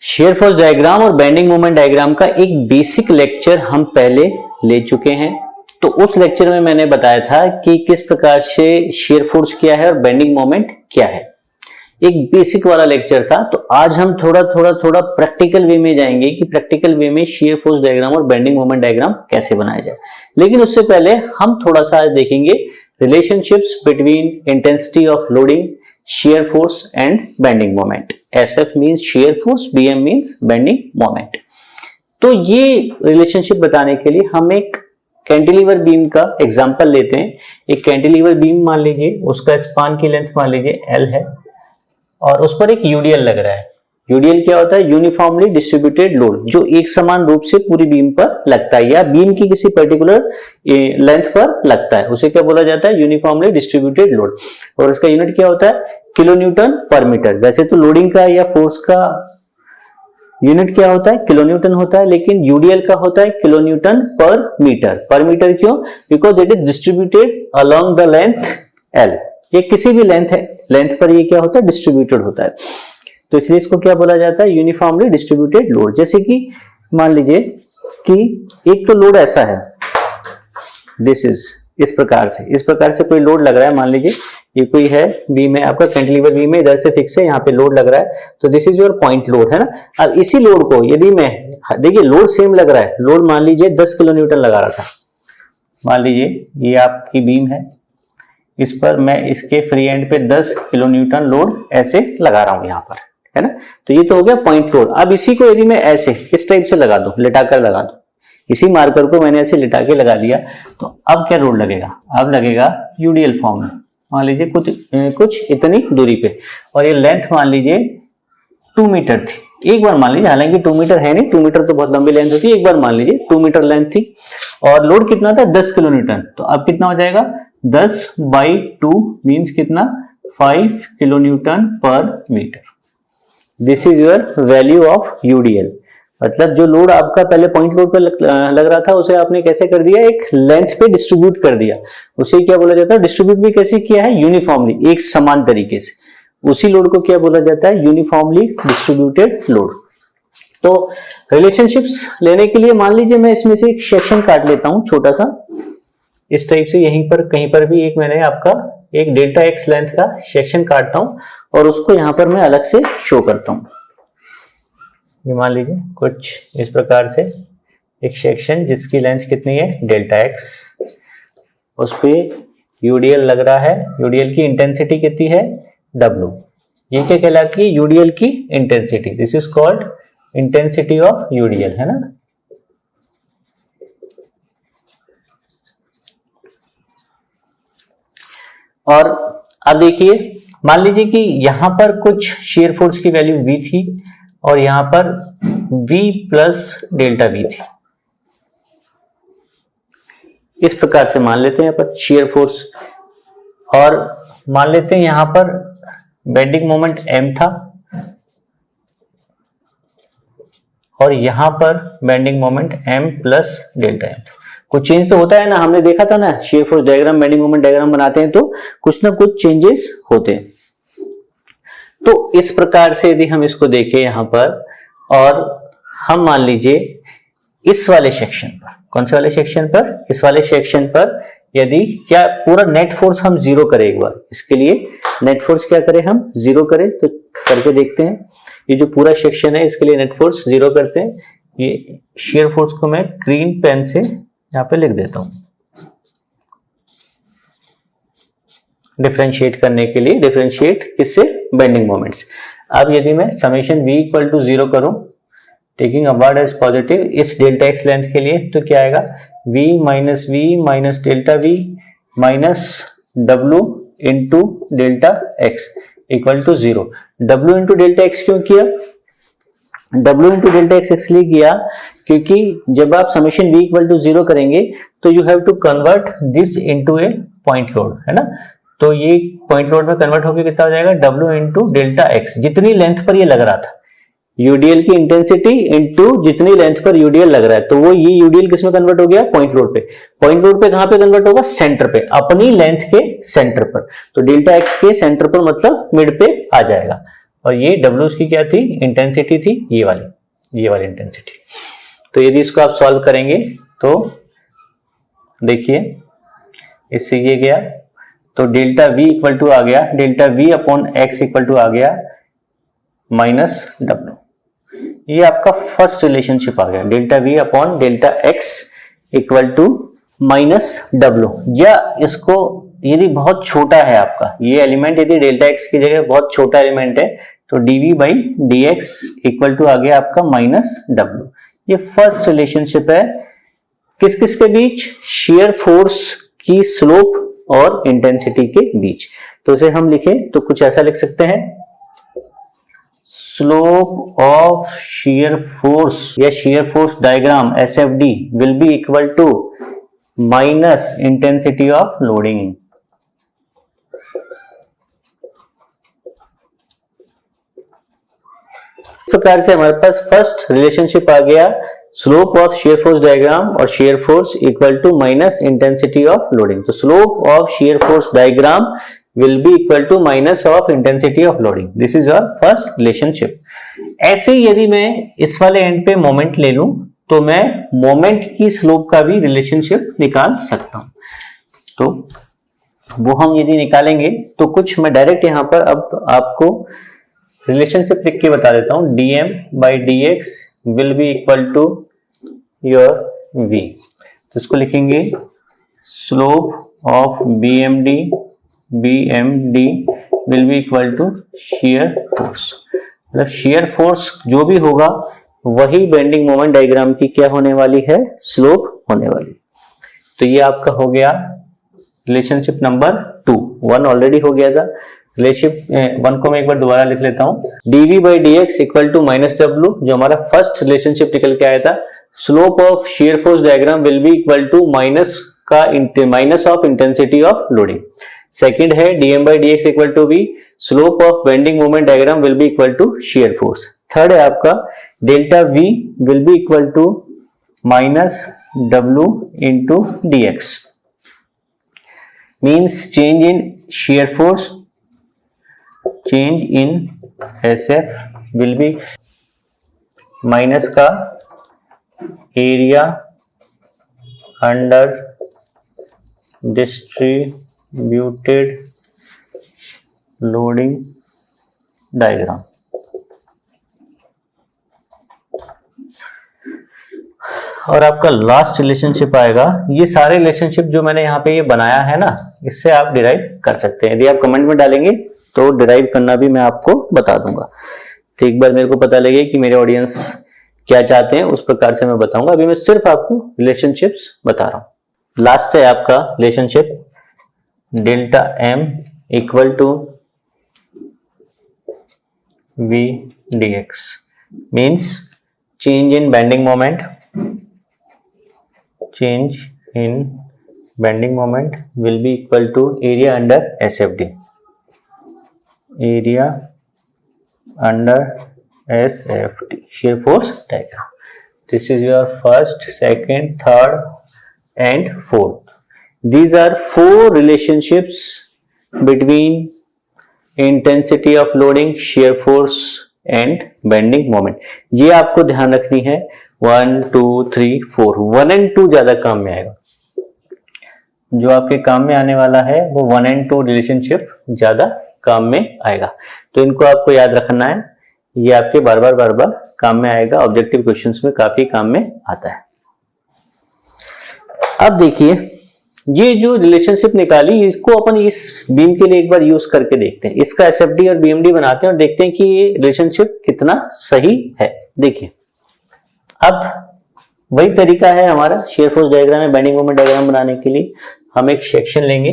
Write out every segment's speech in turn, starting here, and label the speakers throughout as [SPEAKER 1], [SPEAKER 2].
[SPEAKER 1] Shear force diagram और bending moment diagram का एक बेसिक लेक्चर हम पहले ले चुके हैं। तो उस लेक्चर में मैंने बताया था कि किस प्रकार से शेयर फोर्स क्या है और बेंडिंग मोमेंट क्या है। एक बेसिक वाला लेक्चर था। तो आज हम थोड़ा प्रैक्टिकल वे में जाएंगे कि प्रैक्टिकल वे में शेयर फोर्स डायग्राम और बेंडिंग मोमेंट डायग्राम कैसे बनाया जाए। लेकिन उससे पहले हम थोड़ा सा आज देखेंगे relationships between intensity of loading, shear force and bending moment. SF means shear force, BM means bending moment. तो ये रिलेशनशिप बताने के लिए हम एक कैंटिलीवर बीम का एग्जांपल लेते हैं। एक कैंटिलीवर बीम मान लीजिए, उसका स्पान की लेंथ मान लीजिए L है और उस पर एक यूडीएल लग रहा है। यूडीएल क्या होता है? यूनिफॉर्मली डिस्ट्रीब्यूटेड लोड, जो एक समान रूप से पूरी बीम पर लगता है या बीम की किसी पर्टिकुलर लेंथ पर लगता है, उसे क्या बोला जाता है? Uniformly distributed load. और इसका यूनिट क्या होता है? Kilo newton per metre. वैसे तो लोडिंग का या फोर्स का यूनिट क्या होता है? किलो न्यूटन होता है, लेकिन यूडीएल का होता है किलो न्यूटन पर मीटर। पर मीटर क्यों? Because it is distributed along the length L. ये किसी भी लेंथ पर ये क्या होता है? डिस्ट्रीब्यूटेड होता है। तो इसलिए इसको क्या बोला जाता है? Uniformly distributed load. जैसे कि मान लीजिए कि एक तो लोड ऐसा है, दिस इज इस प्रकार से कोई लोड लग रहा है। मान लीजिए ये कोई है बीम है, आपका कैंटिलीवर बीम है, इधर से फिक्स है, यहाँ पे लोड लग रहा है। तो this is your point load, है ना। अब इसी लोड को यदि मैं, देखिए लोड सेम लग रहा है, लोड मान लीजिए 10 किलो न्यूटन लगा रहा था। मान लीजिए ये आपकी बीम है, इस पर मैं इसके फ्री एंड पे 10 किलो न्यूटन लोड ऐसे लगा रहा हूं यहाँ पर, है ना। तो ये तो हो गया पॉइंट लोड। अब इसी को यदि मैं ऐसे इस टाइप से लगा दूं, लिटाकर लगा दूं, इसी मार्कर को मैंने ऐसे लिटा के लगा दिया, तो अब क्या लोड लगेगा? अब लगेगा यूडीएल फॉर्म में। मान लीजिए कुछ इतनी दूरी पे, और ये लेंथ मान लीजिए 2 मीटर थी। एक बार मान लीजिए, हालांकि 2 मीटर है नहीं, 2 मीटर तो बहुत लंबी लेंथ होती है, एक बार मान लीजिए 2 मीटर लेंथ थी और लोड कितना था? 10 किलो न्यूटन। तो अब कितना हो जाएगा? 10/2 मीन्स कितना? 5 kilo newton per metre. This is your value of UDL. मतलब जो लोड आपका पहले पॉइंट लोड पर लग रहा था, उसे आपने कैसे कर दिया? एक लेंथ पे डिस्ट्रीब्यूट कर दिया। उसे क्या बोला जाता है? डिस्ट्रीब्यूट भी कैसे किया है? यूनिफॉर्मली, एक समान तरीके से। उसी लोड को क्या बोला जाता है? Uniformly distributed load. तो रिलेशनशिप्स लेने के लिए मान लीजिए मैं इसमें से एक सेक्शन काट लेता हूं छोटा सा, इस टाइप से। यहीं पर कहीं पर भी एक मैंने आपका एक डेल्टा एक्स लेंथ का सेक्शन काटता हूं और उसको यहां पर मैं अलग से शो करता हूं। ये मान लीजिए कुछ इस प्रकार से एक सेक्शन जिसकी लेंथ कितनी है? Delta x. उस पे यूडीएल लग रहा है। यूडीएल की इंटेंसिटी कितनी है? डब्ल्यू। ये क्या कहलाती है? यूडीएल की intensity. This is called intensity of UDL, है ना। और अब देखिए, मान लीजिए कि यहां पर कुछ शेयर फोर्स की वैल्यू V थी और यहां पर V प्लस डेल्टा V थी। इस प्रकार से मान लेते हैं पर शेयर फोर्स, और मान लेते हैं यहां पर बेंडिंग मोमेंट M था और यहां पर bending moment M plus delta M था। कुछ चेंज तो होता है ना, हमने देखा था ना, shear force diagram bending moment diagram बनाते हैं तो कुछ ना कुछ चेंजेस होते हैं। तो इस प्रकार से यदि हम इसको देखें यहां पर, और हम मान लीजिए इस वाले सेक्शन पर, कौन से वाले सेक्शन पर? इस वाले सेक्शन पर यदि क्या पूरा नेट फोर्स हम जीरो करें एक बार, इसके लिए नेट फोर्स क्या करें? हम जीरो करें। तो करके देखते हैं। ये जो पूरा सेक्शन है इसके लिए नेट फोर्स जीरो करते हैं। ये शेयर फोर्स को मैं ग्रीन पेन से यहाँ पे लिख देता हूं डिफरेंशिएट करने के लिए। डिफरेंशिएट किससे? Bending moments. अब यदि मैं समेशन V इक्वल टू 0 करूं, टेकिंग अपवर्ड एज पॉजिटिव, इस डेल्टा एक्स लेंथ के लिए, तो क्या आएगा? V minus delta V minus W into delta X equal to 0। W into delta X क्यों किया? W इंटू डेल्टा एक्स इसलिए किया क्योंकि जब आप समेशन V इक्वल टू 0 करेंगे तो you have to convert this into a point load, है ना। तो ये पॉइंट लोड में कन्वर्ट होकर कितना हो जाएगा? W इंटू डेल्टा एक्स, जितनी लेंथ पर ये लग रहा था, यूडीएल की इंटेंसिटी इंटू जितनी लेंथ पर यूडीएल लग रहा है। तो वो ये यूडीएल किसमें कन्वर्ट हो गया? पॉइंट लोड पे। पॉइंट लोड पे कहां पे कन्वर्ट होगा? सेंटर पे, अपनी लेंथ के सेंटर पर। तो डेल्टा एक्स के सेंटर पर मतलब मिड पे आ जाएगा। और ये W की क्या थी, इंटेंसिटी थी, ये वाली इंटेंसिटी। तो यदि इसको आप सॉल्व करेंगे तो देखिए इससे ये गया, तो डेल्टा V इक्वल टू आ गया, delta V upon X equal to आ गया माइनस W। ये आपका फर्स्ट रिलेशनशिप आ गया, delta V upon delta X equal to minus W। या इसको यदि बहुत छोटा है आपका ये एलिमेंट, यदि डेल्टा एक्स की जगह बहुत छोटा एलिमेंट है तो dV by D X equal to आ गया आपका माइनस W। ये फर्स्ट रिलेशनशिप है किस किस के बीच, शेयर फोर्स की स्लोप और इंटेंसिटी के बीच। तो इसे हम लिखें तो कुछ ऐसा लिख सकते हैं, स्लोप ऑफ shear फोर्स या shear force diagram SFD will be equal to minus intensity of loading. इस प्रकार से हमारे पास फर्स्ट रिलेशनशिप आ गया, slope of shear force diagram और shear force equal to minus intensity of loading. तो slope of shear force diagram will be equal to minus of intensity of loading. This is your first relationship. ऐसे यदि मैं इस वाले and पे moment ले लूं तो मैं मोमेंट की स्लोप का भी रिलेशनशिप निकाल सकता हूं। तो वो हम यदि निकालेंगे तो कुछ मैं डायरेक्ट यहां पर अब आपको रिलेशनशिप लिख के बता देता हूं। dm by dx will be equal to your v। तो इसको लिखेंगे slope of bmd will be equal to shear force। मतलब shear force जो भी होगा वही बेंडिंग मोमेंट डायग्राम की क्या होने वाली है, स्लोप होने वाली। तो ये आपका हो गया रिलेशनशिप नंबर 2। 1 ऑलरेडी हो गया था, रिलेशनशिप 1 को मैं एक बार दोबारा लिख लेता हूं। dv by dx equal to minus W, जो हमारा फर्स्ट रिलेशनशिप निकल के आया था। Slope of shear force diagram will be equal to minus of intensity of loading. Second है dm by dx equal to v, slope of bending moment diagram will be equal to shear force. Third है आपका delta v will be equal to minus W into dx, means change in shear force, change in SF will be minus का area under distributed loading diagram. और आपका last relationship आएगा, ये सारे relationship जो मैंने यहाँ पे ये बनाया है ना, इससे आप डिराइव कर सकते हैं। यदि आप कमेंट में डालेंगे तो डिराइव करना भी मैं आपको बता दूंगा। तो एक बार मेरे को पता लगे कि मेरे ऑडियंस क्या चाहते हैं, उस प्रकार से मैं बताऊंगा। अभी मैं सिर्फ आपको रिलेशनशिप्स बता रहा हूं। लास्ट है आपका relationship delta m equal to v dx, means change in bending moment, change in bending moment will be equal to area under SFD, area under SFD, shear force diagram. This is your first, second, third and fourth. These are 4 relationships between intensity of loading, shear force and bending moment. ये आपको ध्यान रखनी है। 1 2 3 4, 1 and 2 ज्यादा काम में आएगा। जो आपके काम में आने वाला है वो 1 and 2 रिलेशनशिप ज्यादा काम में आएगा। तो इनको आपको याद रखना है, ये आपके बार बार काम में आएगा। ऑब्जेक्टिव क्वेश्चंस में काफी काम में आता है। अब देखिए ये जो रिलेशनशिप निकाली, इसको अपन इस बीम के लिए एक बार यूज करके देखते हैं। इसका एसएफडी और बीएमडी बनाते हैं और देखते हैं कि ये रिलेशनशिप कितना सही है। देखिए अब वही तरीका है हमारा शेयर फोर्स डायग्राम में बेंडिंग मोमेंट डायग्राम बनाने के लिए। हम एक सेक्शन लेंगे,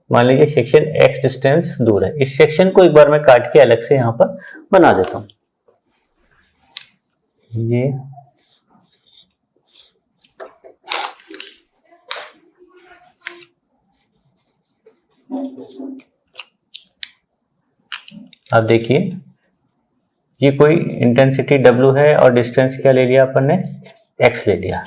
[SPEAKER 1] मान लीजिए सेक्शन x डिस्टेंस दूर है। इस सेक्शन को एक बार मैं काट के अलग से यहां पर बना देता हूं। ये अब देखिए ये कोई इंटेंसिटी W है और डिस्टेंस क्या ले लिया अपन ने, x ले लिया।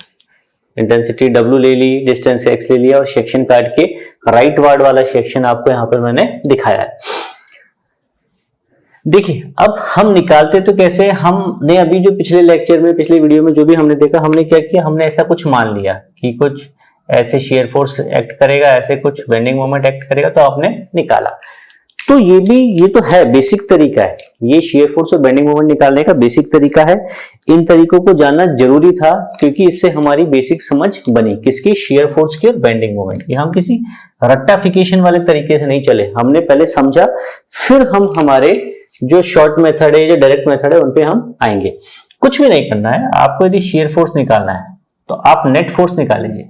[SPEAKER 1] इंटेंसिटी W ले ली, डिस्टेंस x ले लिया और सेक्शन काट के राइट वार्ड वाला सेक्शन आपको यहां पर मैंने दिखाया है। देखिए अब हम निकालते तो कैसे, हमने अभी जो पिछले लेक्चर में पिछले वीडियो में जो भी हमने देखा, हमने क्या किया, हमने ऐसा कुछ मान लिया कि कुछ ऐसे शेयर फोर्स एक्ट करेगा, ऐसे कुछ बेंडिंग मोमेंट एक्ट करेगा, तो आपने निकाला। तो ये तो है बेसिक तरीका है, ये शेयर फोर्स और बेंडिंग मोमेंट निकालने का बेसिक तरीका है। इन तरीकों को जानना जरूरी था क्योंकि इससे हमारी बेसिक समझ बनी, किसकी, शेयर फोर्स की और बेंडिंग मोमेंट की। हम किसी रट्टाफिकेशन वाले तरीके से नहीं चले, हमने पहले समझा, फिर हम हमारे जो शॉर्ट मेथड है, जो डायरेक्ट मेथड है, उन पे हम आएंगे। कुछ भी नहीं करना है आपको, यदि शेयर फोर्स निकालना है तो आप नेट फोर्स निकाल लीजिए,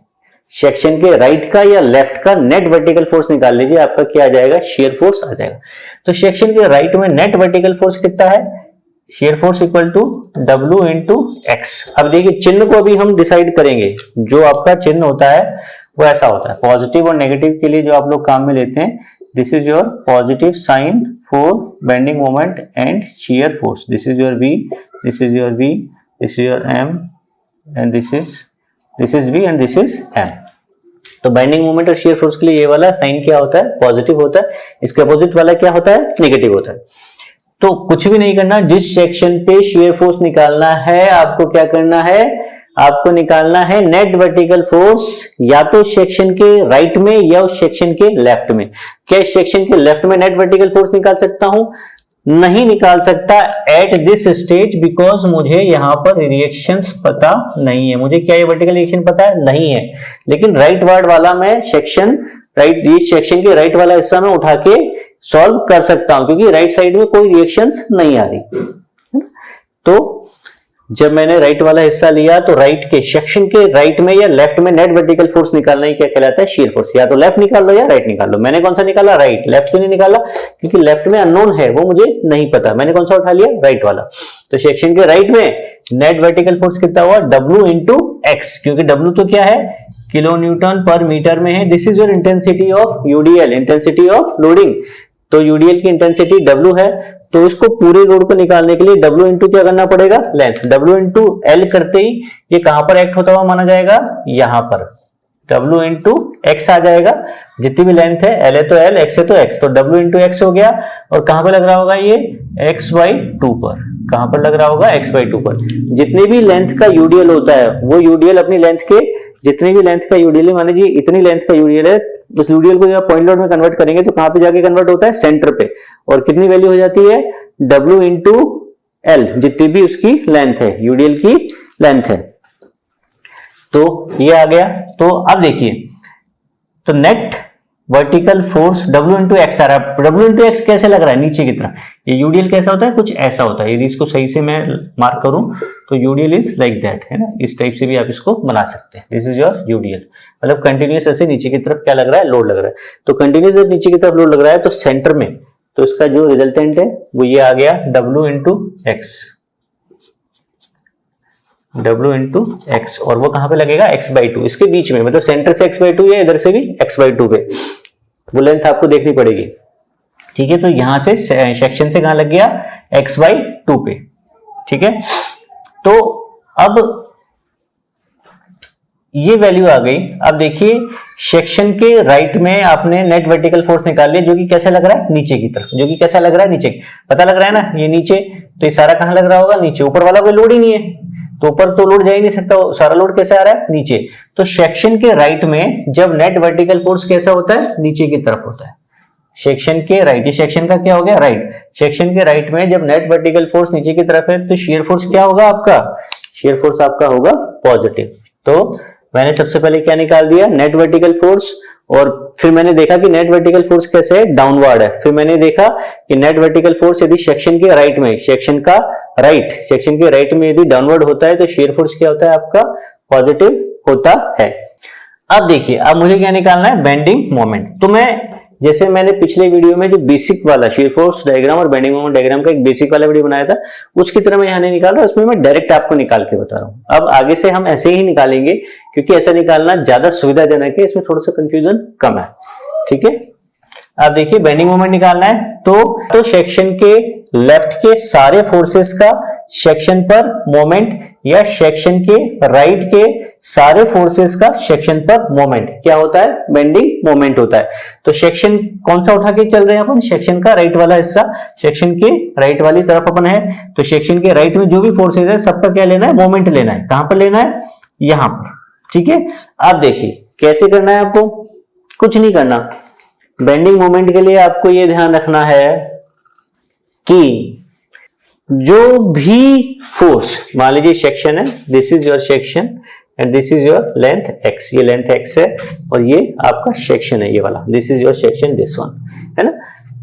[SPEAKER 1] सेक्शन के राइट का या लेफ्ट का नेट वर्टिकल फोर्स निकाल लीजिए, आपका क्या आ जाएगा, शेयर फोर्स आ जाएगा। तो सेक्शन के राइट में नेट वर्टिकल फोर्स कितना है, shear force equal to W into X. अब देखिए चिन्ह को अभी हम डिसाइड करेंगे, जो आपका चिन्ह होता है वो ऐसा होता है, पॉजिटिव और नेगेटिव के लिए जो आप लोग काम में लेते हैं, this is your positive sign for bending moment and shear force, this is your V, this is your V, this is your M and this is V and this is M। तो bending moment और shear force के लिए ये वाला sign क्या होता है, positive होता है, इसके अपोजिट वाला क्या होता है, नेगेटिव होता है। तो कुछ भी नहीं करना, जिस सेक्शन पे शेयर फोर्स निकालना है आपको क्या करना है, आपको निकालना है नेट वर्टिकल फोर्स, या तो सेक्शन के राइट में या उस सेक्शन के लेफ्ट में। क्या इस सेक्शन के लेफ्ट में नेट वर्टिकल फोर्स निकाल सकता हूं, नहीं निकाल सकता एट दिस स्टेज, बिकॉज मुझे यहां पर रिएक्शंस पता नहीं है। मुझे क्या ये वर्टिकल रिएक्शन पता है, नहीं है, लेकिन राइट वार्ड वाला मैं सेक्शन, राइट, ये सेक्शन के राइट वाला हिस्सा में उठा के सॉल्व कर सकता हूं, क्योंकि राइट साइड में कोई रिएक्शंस नहीं आ रही। तो जब मैंने राइट वाला हिस्सा लिया तो राइट के सेक्शन के राइट में या लेफ्ट में नेट वर्टिकल फोर्स निकालना ही क्या कहलाता है, शेयर फोर्स। या तो लेफ्ट निकाल लो या राइट निकाल लो। मैंने कौन सा निकाला, राइट। लेफ्ट क्यों नहीं निकाला, क्योंकि लेफ्ट में अननोन है, वो मुझे नहीं पता। मैंने कौन सा उठा लिया, राइट वाला। तो सेक्शन के राइट में नेट वर्टिकल फोर्स कितना हुआ, W इंटू एक्स, क्योंकि W तो क्या है, किलो न्यूटन पर मीटर में है। This is your intensity of UDL, intensity of loading. तो यूडीएल की इंटेंसिटी W है, तो इसको पूरे लोड को निकालने के लिए W इंटू क्या करना पड़ेगा, लेंथ। W इंटू L करते ही ये कहां पर एक्ट होता हुआ माना जाएगा, यहां पर। W इंटू एक्स आ जाएगा, जितनी भी लेंथ है, L है तो L, X है तो X, तो W इंटू एक्स हो गया। और कहां पर लग रहा होगा ये, x/2 पर। कहां पर लग रहा होगा, x/2 पर। जितनी भी लेंथ का यूडीएल होता है, वो यूडीएल अपनी लेंथ के, जितनी भी लेंथ का यूडीएल है, मान लीजिए इतनी लेंथ का यूडीएल है, उस यूडीएल को जब पॉइंट लोड में कन्वर्ट करेंगे तो कहां पे जाके कन्वर्ट होता है, सेंटर पे। और कितनी वैल्यू हो जाती है, W इंटू एल, जितनी भी उसकी लेंथ है, यूडीएल की लेंथ है। तो ये आ गया। तो अब देखिए, तो net vertical force W into X आ रहा है। W इंटू एक्स कैसे लग रहा है, नीचे की तरफ। ये यूडीएल कैसा होता है, कुछ ऐसा होता है। यदि इसको सही से मैं मार्क करूं तो यूडीएल इज लाइक दैट, है ना। इस टाइप से भी आप इसको बना सकते हैं। दिस इज योर यूडीएल, मतलब कंटिन्यूअस ऐसे नीचे की तरफ क्या लग रहा है, लोड लग रहा है। तो कंटिन्यूअस जब नीचे की तरफ लोड लग रहा है तो सेंटर में, तो इसका जो रिजल्टेंट है वो ये आ गया, W into x, W into x. और वो कहां पे लगेगा, x/2, इसके बीच में, मतलब सेंटर से x/2 या इधर से भी x/2 पे। वो लेंथ आपको देखनी पड़ेगी, ठीक है। तो यहां से सेक्शन से कहां लग गया, x/2 पे, ठीक है। तो अब ये वैल्यू आ गई। अब देखिए, सेक्शन के राइट में आपने नेट वर्टिकल फोर्स निकाल लिया, जो कि कैसे लग रहा है, नीचे की तरफ। जो कि कैसा लग रहा है, नीचे, पता लग रहा है ना, ये नीचे। तो ये सारा कहां लग रहा होगा, नीचे। ऊपर वाला कोई लोड ही नहीं है, तो ऊपर तो लोड जा ही नहीं सकता, सारा लोड कैसे आ रहा है, नीचे। तो सेक्शन के राइट में जब नेट वर्टिकल फोर्स कैसा होता है, नीचे की तरफ होता है। सेक्शन के राइट, सेक्शन का क्या हो गया, राइट। सेक्शन के राइट में जब नेट वर्टिकल फोर्स नीचे की तरफ है तो शेयर फोर्स क्या होगा आपका, शेयर फोर्स आपका होगा पॉजिटिव। तो मैंने सबसे पहले क्या निकाल दिया, नेट वर्टिकल फोर्स। और फिर मैंने देखा कि नेट वर्टिकल फोर्स कैसे है, डाउनवर्ड है। फिर मैंने देखा कि नेट वर्टिकल फोर्स यदि सेक्शन के राइट में, सेक्शन का राइट, सेक्शन के राइट में यदि डाउनवर्ड होता है तो शेयर फोर्स क्या होता है आपका, पॉजिटिव होता है। अब देखिए, अब मुझे क्या निकालना है, बेंडिंग मोमेंट। तो मैं, जैसे मैंने पिछले वीडियो में जो बेसिक वाला शेयर फोर्स डायग्राम और बेंडिंग मोमेंट डायग्राम का एक बेसिक वाला वीडियो बनाया था, उसकी तरह मैं यहां नहीं निकाल रहा, उसमें मैं डायरेक्ट आपको निकाल के बता रहा हूं। अब आगे से हम ऐसे ही निकालेंगे, क्योंकि ऐसा निकालना ज्यादा सुविधाजनक है, इसमें थोड़ा सा कंफ्यूजन कम है, ठीक है। अब देखिए, बेंडिंग मोमेंट निकालना है तो सेक्शन के लेफ्ट के सारे फोर्सेस का सेक्शन पर मोमेंट या सेक्शन के राइट के सारे फोर्सेस का सेक्शन पर मोमेंट क्या होता है? बेंडिंग मोमेंट होता है। तो सेक्शन कौन सा उठा के चल रहे हैं अपन? सेक्शन का राइट वाला हिस्सा, सेक्शन के राइट वाली तरफ अपन है, तो सेक्शन के राइट में जो भी फोर्सेस है सबका क्या लेना है? मोमेंट लेना है। कहां पर लेना है? यहां पर। ठीक है, आप देखिए कैसे करना है आपको, कुछ नहीं करना। बेंडिंग मोमेंट के लिए आपको यह ध्यान रखना है कि जो भी फोर्स, मान लीजिए सेक्शन है, this is your section and this is your length x, ये लेंथ x है और ये आपका सेक्शन है, ये वाला, this is your section, this one, है ना।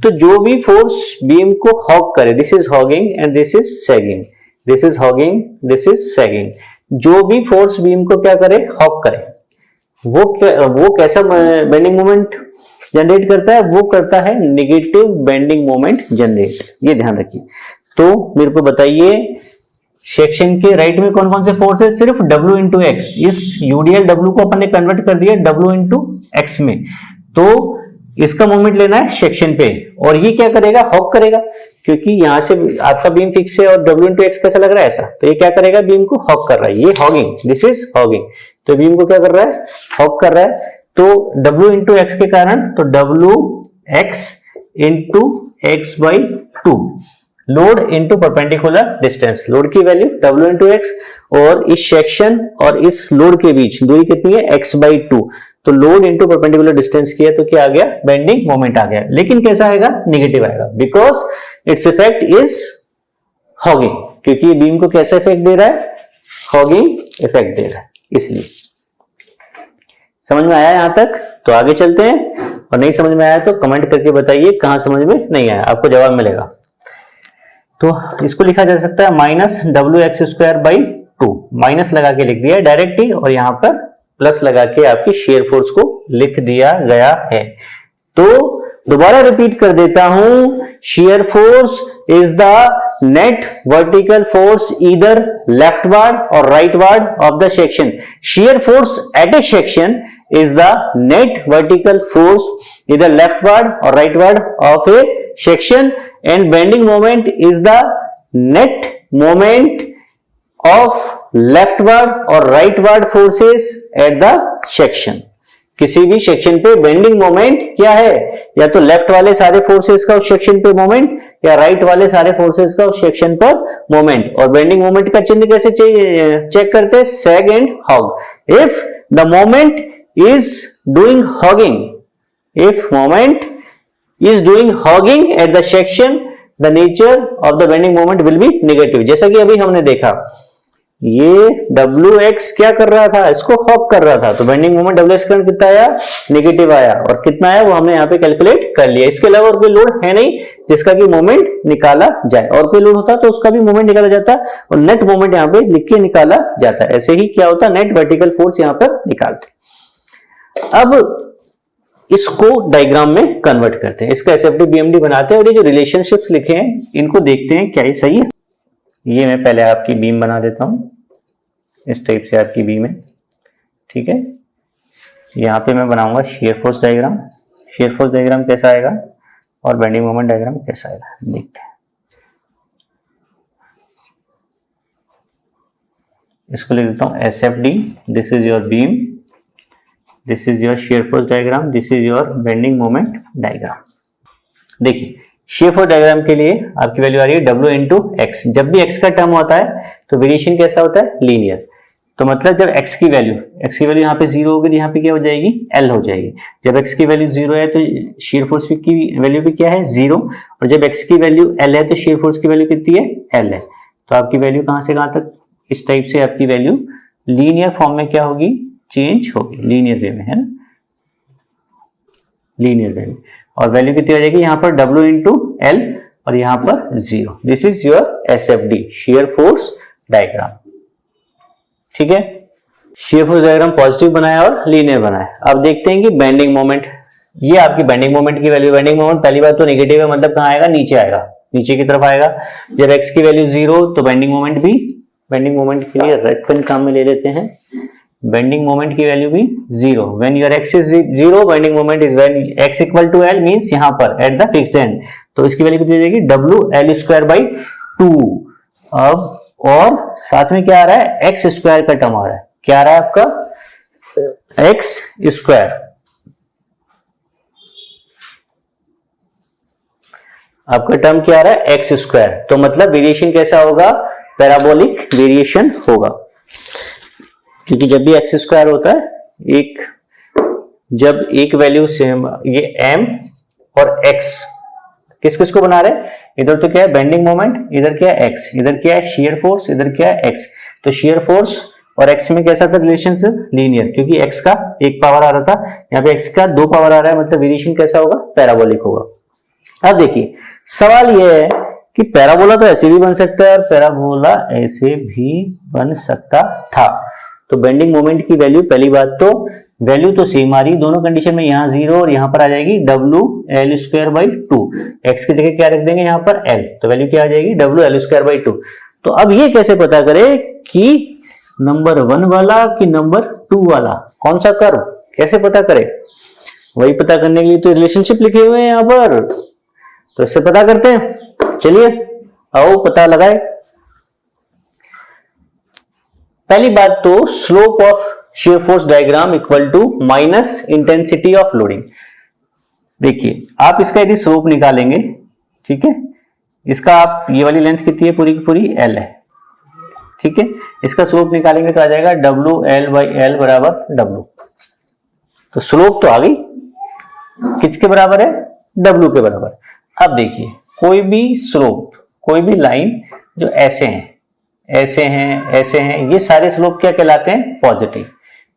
[SPEAKER 1] तो जो भी फोर्स बीम को हॉग करे, this is hugging and this is sagging, this is hugging, this is sagging, जो भी फोर्स बीम को क्या करे? हॉग करे, वो कैसा बेंडिंग मोमेंट जनरेट करता है? वो करता है नेगेटिव बेंडिंग मोमेंट जनरेट। ये ध्यान रखिए। तो मेरे को बताइए सेक्शन के राइट में कौन कौन से फोर्स है? सिर्फ W इंटू एक्स। इस यूडीएल W को अपन ने कन्वर्ट कर दिया W इंटू एक्स में, तो इसका मोमेंट लेना है सेक्शन पे, और ये क्या करेगा? हॉग करेगा, क्योंकि यहां से आपका बीम फिक्स है और W इंटू एक्स कैसा लग रहा है? ऐसा। तो ये क्या करेगा? बीम को हॉग कर रहा है, ये हॉगिंग, दिस इज हॉगिंग। तो बीम को क्या कर रहा है? हॉग कर रहा है। तो W इंटू एक्स के कारण, तो W x into x by 2, load into perpendicular distance, load की वैल्यू W इंटू एक्स, और इस सेक्शन और इस लोड के बीच दूरी कितनी है? x by 2। तो लोड इंटू परपेंडिकुलर डिस्टेंस किया तो क्या आ गया? बेंडिंग मोमेंट आ गया। लेकिन कैसा आएगा? नेगेटिव आएगा, because its effect is hugging, क्योंकि बीम को कैसा इफेक्ट दे रहा है? हॉगिंग इफेक्ट दे रहा है, इसलिए। समझ में आया यहां तक? तो आगे चलते हैं, और नहीं समझ में आया तो कमेंट करके बताइए कहां समझ में नहीं आया, आपको जवाब मिलेगा। तो इसको लिखा जा सकता है minus W x square by 2, minus लगा के लिख दिया है डायरेक्ट ही, और यहां पर प्लस लगा के आपकी शेयर फोर्स को लिख दिया गया है। तो दोबारा रिपीट कर देता हूं, shear force is the net vertical force either leftward और rightward of the section. Shear force at a section is the net vertical force either leftward और rightward of a section, and bending moment is the net moment of leftward और rightward forces at the section। किसी भी section पे bending moment क्या है? या तो left वाले सारे फोर्सेस का उस सेक्शन पे मोमेंट, या राइट वाले सारे फोर्सेस का उस सेक्शन पर मोमेंट। और बेंडिंग मोमेंट का चिन्ह कैसे चेक करते हैं? Sag and hog. If the moment is doing hogging, if moment is doing hogging at the section, the nature of the bending moment will be negative। जैसा कि अभी हमने देखा, ये WX क्या कर रहा था? इसको हॉग कर रहा था, तो बेंडिंग मोमेंट WX करंट कितना आया? नेगेटिव आया। और कितना आया वो हमने यहाँ पे कैलकुलेट कर लिया। इसके अलावा और कोई लोड है नहीं जिसका कि मोमेंट निकाला जाए, और कोई लोड होता तो उसका भी मोमेंट निकाला जाता, और नेट मोमेंट यहाँ पे लिख के निकाला जाता। ऐसे ही क्या होता? नेट वर्टिकल फोर्स यहाँ पर निकालते। अब इसको डायग्राम में कन्वर्ट करते हैं, इसका एसएफडी बीएमडी बनाते हैं, और ये जो रिलेशनशिप्स लिखे हैं इनको देखते हैं क्या ये सही है। ये मैं पहले आपकी बीम बना देता हूं, इस टाइप से आपकी बीम है, ठीक है। यहाँ पे मैं बनाऊंगा shear force diagram. Shear force diagram कैसा आएगा और बेंडिंग मोमेंट डायग्राम कैसा आएगा, देखते हैं। इसको लिख देता हूं SFD, this is your beam, this is your shear force diagram, this is your bending moment diagram. देखिए शेयर फोर्स डायग्राम के लिए आपकी वैल्यू आ रही है W इंटू एक्स। जब भी x का टर्म होता है तो वेरिएशन कैसा होता है? लीनियर। तो मतलब जब x की वैल्यू यहाँ पे 0 होगी, यहाँ पे क्या हो जाएगी? L हो जाएगी। जब x की वैल्यू 0 है तो शेयर फोर्स की वैल्यू भी क्या है? 0। और जब x की वैल्यू L है तो शेयर फोर्स की वैल्यू कितनी है? L है। तो आपकी वैल्यू कहां से कहां तक? इस टाइप से आपकी वैल्यू लीनियर फॉर्म में क्या होगी? चेंज होगी, लीनियर वे में, है ना, लीनियर वे में। और वैल्यू कितनी आ जाएगी? यहाँ पर W इंटू L और यहाँ पर 0। This is your SFD, shear force diagram, ठीक है। शेयर फोर्स डायग्राम पॉजिटिव बनाया और लीनियर बनाया। अब देखते हैं कि बेंडिंग मोमेंट, ये आपकी बेंडिंग मोमेंट की वैल्यू। बेंडिंग मोमेंट पहली बात तो नेगेटिव है, मतलब कहाँ आएगा? नीचे आएगा, नीचे की तरफ आएगा। जब x की वैल्यू 0 तो बेंडिंग मोमेंट भी, बेंडिंग मोमेंट के लिए रेड पेन काम में ले लेते हैं। बेंडिंग मोमेंट की वैल्यू भी 0। When your x is 0, bending moment is when x equal to L, means यहां पर एट द फिक्स्ड एंड। तो इसकी वैल्यू कितनी हो जाएगी? W L square by 2। अब और साथ में क्या आ रहा है, एक्स स्क्वायर का टर्म आ रहा है। क्या आ रहा है आपका, एक्स स्क्वायर। आपका टर्म क्या आ रहा है, एक्स स्क्वायर। तो मतलब वेरिएशन कैसा होगा, पैराबोलिक वेरिएशन होगा, क्योंकि जब भी एक्स स्क्वायर होता है, जब एक वैल्यू सेम, ये एम और एक्स किस किस को बना रहे हैं, इधर तो क्या है बेंडिंग मोमेंट, इधर क्या है एक्स, इधर क्या है शियर फोर्स, इधर क्या है एक्स। तो शियर फोर्स और एक्स में कैसा था रिलेशनशिप, लीनियर, क्योंकि एक्स का एक पावर आ रहा था, यहाँ पे एक्स का दो पावर आ रहा है, मतलब वेरिएशन कैसा होगा, पैराबोलिक होगा। अब देखिए सवाल यह है कि पैराबोला तो ऐसे भी बन सकता है और पैराबोला ऐसे भी बन सकता था। तो बेंडिंग मोमेंट की वैल्यू, पहली बात तो वैल्यू तो सेम आ रही, दोनों कंडीशन में, यहाँ 0 और यहाँ पर आ जाएगी W L square by 2। X की जगह क्या रख देंगे यहाँ पर एल, तो वैल्यू क्या आ जाएगी, डब्ल्यू एल स्क्वायर बाई 2। तो अब ये कैसे पता करें कि नंबर 1 वाला कि नंबर 2 वाला कौन सा कर्व, कैसे पता करें, वही पता करने के लिए तो रिलेशनशिप लिखे हुए हैं यहाँ पर, तो इससे पता करते हैं। चलिए आओ पता लगाए। पहली बात तो slope of shear force diagram equal to minus intensity of loading. देखिए आप इसका यदि स्लोप निकालेंगे, ठीक है, इसका आप ये वाली लेंथ कितनी है, पूरी की पूरी एल है, ठीक है, इसका स्लोप निकालेंगे तो आ जाएगा डब्ल्यू एल बाई एल बराबर डब्ल्यू। तो स्लोप तो आ गई, किसके बराबर है, डब्ल्यू के बराबर। अब देखिए कोई भी स्लोप, कोई भी लाइन जो ऐसे हैं, ऐसे हैं, ऐसे हैं, ये सारे स्लोप क्या कहलाते हैं, पॉजिटिव,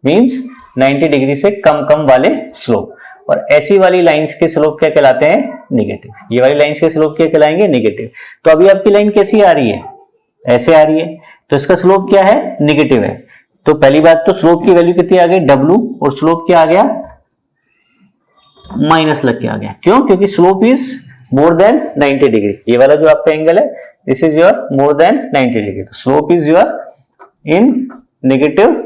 [SPEAKER 1] मींस 90 डिग्री से कम कम वाले स्लोप। और ऐसी वाली लाइंस के स्लोप क्या कहलाते हैं, नेगेटिव। ये वाली लाइंस के स्लोप क्या कहलाएंगे, नेगेटिव। तो अभी आपकी लाइन कैसी आ रही है, ऐसे आ रही है, तो इसका स्लोप क्या है, नेगेटिव है। तो पहली बात तो स्लोप की वैल्यू कितनी आ गई, डब्ल्यू, और स्लोप क्या आ गया, माइनस लग के आ गया। क्यों, क्योंकि slope is more than 90 degree. ये वाला जो आपका एंगल है, this is your more than 90 degree, तो slope is your in negative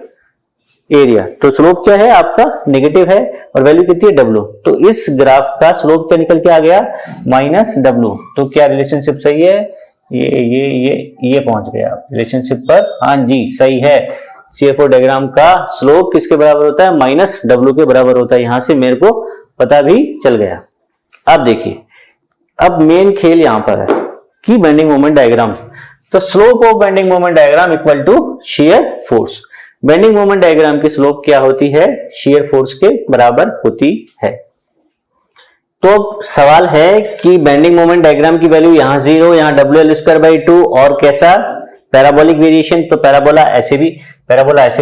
[SPEAKER 1] area. तो स्लोप क्या है आपका, नेगेटिव है, और वैल्यू कितनी है, डब्ल्यू। तो इस ग्राफ का स्लोप क्या निकल के आ गया, माइनस डब्ल्यू। तो क्या रिलेशनशिप सही है, ये पहुंच गया रिलेशनशिप पर, हाँ जी सही है। shear force डायग्राम का स्लोप किसके बराबर होता है, माइनस डब्ल्यू के बराबर होता है। यहां से मेरे को पता भी चल गया। अब देखिए, अब मेन खेल यहां पर है कि बेंडिंग मोमेंट डायग्राम। तो slope of bending moment diagram equal to shear force. Bending moment diagram की स्लोप क्या होती है, शियर फोर्स के बराबर होती है। तो अब सवाल है कि बेंडिंग मोमेंट डायग्राम की वैल्यू यहां 0, यहां डब्ल्यू एल स्क्वायर बाई 2, और कैसा, पैराबोलिक वेरिएशन। तो पैराबोला ऐसे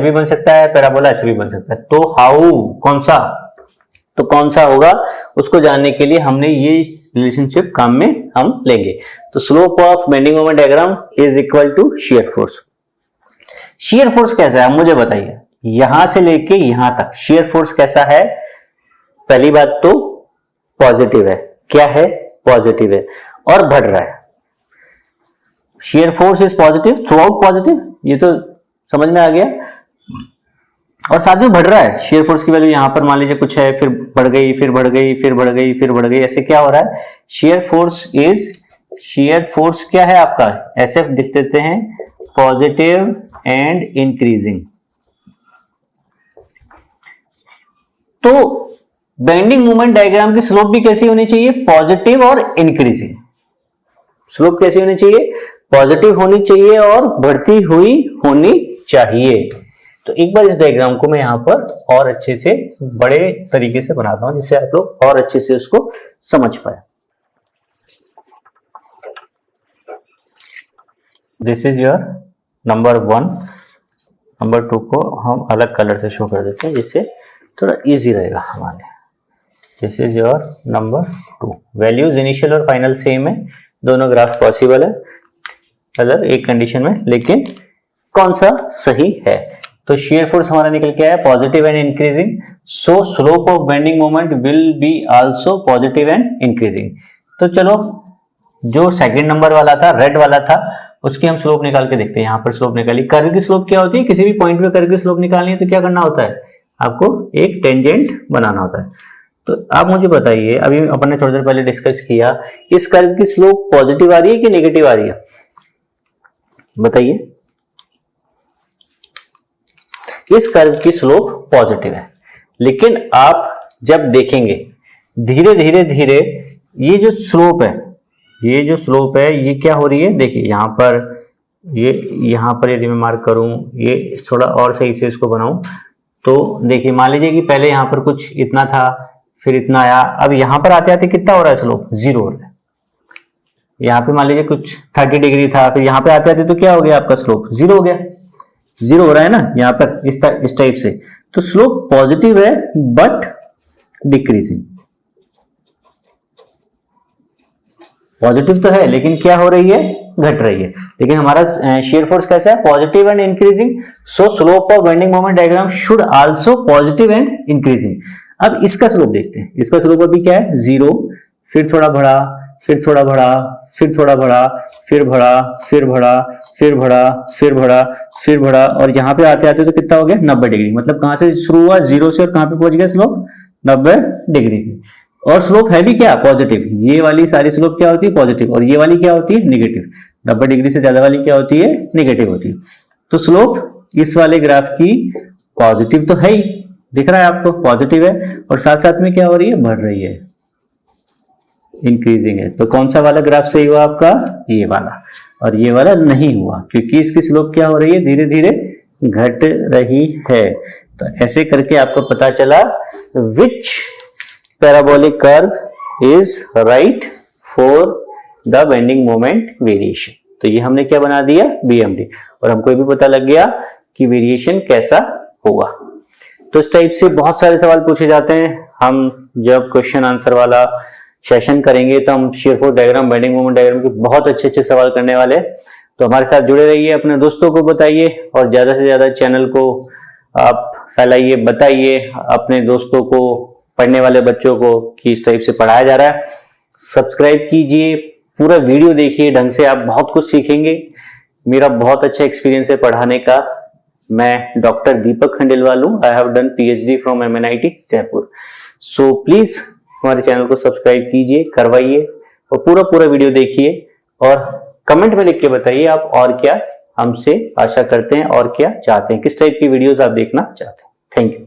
[SPEAKER 1] भी बन सकता है, पैराबोला ऐसे भी बन सकता है। तो हाउ, कौन सा होगा, उसको जानने के लिए हमने ये रिलेशनशिप काम में हम लेंगे। तो slope of bending moment diagram is equal to shear force. Shear force कैसा है मुझे बताइए, यहां से लेके यहां तक शियर फोर्स कैसा है। पहली बात तो पॉजिटिव है, क्या है, पॉजिटिव है, और बढ़ रहा है। Shear force is positive, through out positive, ये तो समझ में आ गया, और साथ में बढ़ रहा है। शियर फोर्स की वैल्यू यहां पर मान लीजिए कुछ है, फिर बढ़ गई, फिर बढ़ गई, फिर बढ़ गई, फिर बढ़ गई, ऐसे क्या हो रहा है। शियर फोर्स क्या है आपका, ऐसे लिख देते हैं, पॉजिटिव एंड इंक्रीजिंग। तो बेंडिंग मोमेंट डायग्राम की स्लोप भी कैसी होनी चाहिए, पॉजिटिव और इंक्रीजिंग। स्लोप कैसी होनी चाहिए, पॉजिटिव होनी चाहिए और बढ़ती हुई होनी चाहिए। तो एक बार इस डायग्राम को मैं यहां पर और अच्छे से बड़े तरीके से बनाता हूं, जिससे आप लोग और अच्छे से उसको समझ पाए। This is your number 1, number 2 को हम अलग कलर से शो कर देते हैं, जिससे थोड़ा इजी रहेगा हमारे। This is your number 2। Values initial और फाइनल सेम है, दोनों ग्राफ पॉसिबल है, मतलब एक कंडीशन में, लेकिन कौन सा सही है। तो शियर फोर्स हमारा निकल के आया positive and increasing, so slope of bending moment will be also positive and increasing. तो चलो, जो सेकंड नंबर वाला था, रेड वाला था, उसकी हम स्लोप निकाल के देखते हैं। यहाँ पर स्लोप निकाली, कर्व की स्लोप क्या होती है, किसी भी पॉइंट पे कर्व की स्लोप निकालनी है तो क्या करना होता है, आपको एक टेंजेंट बनाना होता है। तो आप मुझे बताइए, अभी अपन ने थोड़ी देर पहले डिस्कस किया, इस कर्व की स्लोप पॉजिटिव आ रही है कि नेगेटिव आ रही है, बताइए, इस कर्व की स्लोप पॉजिटिव है, लेकिन आप जब देखेंगे धीरे धीरे धीरे ये जो स्लोप है, ये क्या हो रही है, देखिए यहां पर, यहां पर यदि मैं मार्क करूं, ये थोड़ा और सही से इसको बनाऊं, तो देखिए मान लीजिए कि पहले यहां पर कुछ इतना था, फिर इतना आया, अब यहां पर आते आते कितना हो रहा है स्लोप, 0 हो रहा है। यहाँ पे मान लीजिए कुछ 30 डिग्री था, फिर यहाँ पे आते आते तो क्या हो गया आपका स्लोप, 0 हो गया, 0 हो रहा है ना यहाँ पर इस टाइप से। तो स्लोप पॉजिटिव है बट डिक्रीजिंग, पॉजिटिव तो है लेकिन क्या हो रही है, घट रही है। लेकिन हमारा शेयर फोर्स कैसा है, positive and increasing, so slope of bending moment diagram should also positive and increasing. अब इसका स्लोप देखते हैं, इसका स्लोप अभी क्या है, 0, फिर थोड़ा बढ़ा, फिर थोड़ा बढ़ा, फिर थोड़ा बढ़ा, फिर बढ़ा, फिर बढ़ा, फिर बढ़ा, फिर बढ़ा, फिर बढ़ा, और यहाँ पे आते आते तो कितना हो गया, 90 डिग्री। मतलब कहां से शुरू हुआ, 0 से, और कहां पे पहुंच गया स्लोप, 90 डिग्री की। और स्लोप है भी क्या, पॉजिटिव। ये वाली सारी स्लोप क्या होती है, पॉजिटिव, और ये वाली क्या होती है, नेगेटिव। 90 डिग्री से ज्यादा वाली क्या होती है, नेगेटिव होती है। तो स्लोप इस वाले ग्राफ की पॉजिटिव तो है ही, दिख रहा है आपको, पॉजिटिव है, और साथ साथ में क्या हो रही है, बढ़ रही है, इंक्रीजिंग है। तो कौन सा वाला ग्राफ सही हुआ आपका, ये वाला, और ये वाला नहीं हुआ, क्योंकि इसकी स्लोप क्या हो रही है, धीरे धीरे घट रही है। तो ऐसे करके आपको पता चला which parabolic curve is right for the bending moment variation. तो ये हमने क्या बना दिया, BMD, और हमको ये भी पता लग गया कि वेरिएशन कैसा होगा। तो इस टाइप से बहुत सारे सवाल पूछे जाते हैं। हम जब क्वेश्चन आंसर वाला सेशन करेंगे तो हम shear force diagram, bending moment diagram के बहुत अच्छे अच्छे सवाल करने वाले। तो हमारे साथ जुड़े रहिए, अपने दोस्तों को बताइए, और ज्यादा से ज्यादा चैनल को आप फैलाइए, बताइए अपने दोस्तों को, पढ़ने वाले बच्चों को कि इस टाइप से पढ़ाया जा रहा है। सब्सक्राइब कीजिए, पूरा वीडियो देखिए ढंग से, आप बहुत कुछ सीखेंगे। मेरा बहुत अच्छा एक्सपीरियंस है पढ़ाने का। मैं डॉक्टर दीपक खंडेलवाल हूं, I have done PhD from MNIT Jaipur. So please हमारे चैनल को सब्सक्राइब कीजिए, करवाइए, और पूरा वीडियो देखिए, और कमेंट में लिख के बताइए आप और क्या हमसे आशा करते हैं और क्या चाहते हैं, किस टाइप की वीडियोस आप देखना चाहते हैं। Thank you.